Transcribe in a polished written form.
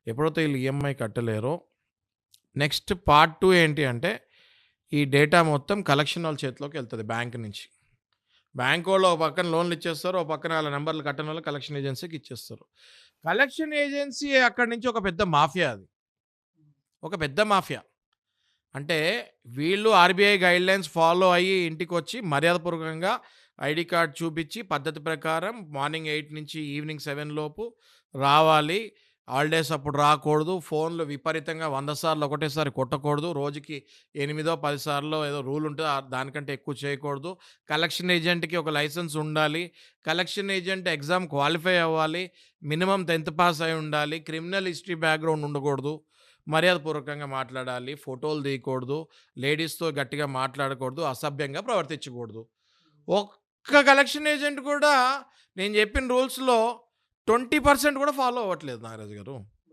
ఎప్పుడైతే వీళ్ళు EMI కట్టలేరో next part 2 ఏంటి అంటే, ఈ డేటా మొత్తం కలెక్షన్ వాళ్ళ చేతిలోకి వెళ్తది బ్యాంక్ నుంచి. బ్యాంకోళ్ళు ఓ పక్కన లోన్లు ఇచ్చేస్తారు. ఓ పక్కన ఆళ్ళ నంబర్లు కట్టనోళ్ళు కలెక్షన్ ఏజెన్సీకి ఇచ్చేస్తారు. కలెక్షన్ ఏజెన్సీ అక్కడి నుంచి ఒక పెద్ద మాఫియా అది. ఒక పెద్ద మాఫియా. అంటే వీళ్ళు ఆర్‌బీఐ గైడ్‌లైన్స్ ఫాలో అయ్యి ఇంటికొచ్చి మర్యాదపూర్వకంగా ఐడీ కార్డ్ చూపిచ్చి పద్ధతి ప్రకారం మార్నింగ్ 8 నుంచి ఈవినింగ్ 7 లోపు రావాలి. హాలిడేస్ అప్పుడు రాకూడదు. ఫోన్‌లు విపరీతంగా 100 సార్లు ఒకటేసారి కొట్టకూడదు. రోజుకి 8, 10 సార్లో ఏదో రూల్ ఉంటది. దానికంటే ఎక్కువ చేయకూడదు. కలెక్షన్ ఏజెంట్‌కి ఒక లైసెన్స్ ఉండాలి. కలెక్షన్ ఏజెంట్ ఎగ్జామ్ క్వాలిఫై అవ్వాలి. మినిమమ్ 10థ్ పాస్ అయి ఉండాలి. క్రిమినల్ హిస్టరీ బ్యాక్‌గ్రౌండ్ ఉండకూడదు. మర్యాదపూర్వకంగా మాట్లాడాలి. ఫోటోలు తీయకూడదు. లేడీస్‌తో గట్టిగా మాట్లాడకూడదు. అసభ్యంగా ప్రవర్తించకూడదు. ఒక్క కలెక్షన్ ఏజెంట్ కూడా నేను చెప్పిన రూల్స్‌లో 20% కూడా ఫాలో అవ్వట్లేదు నాగరాజు గారు.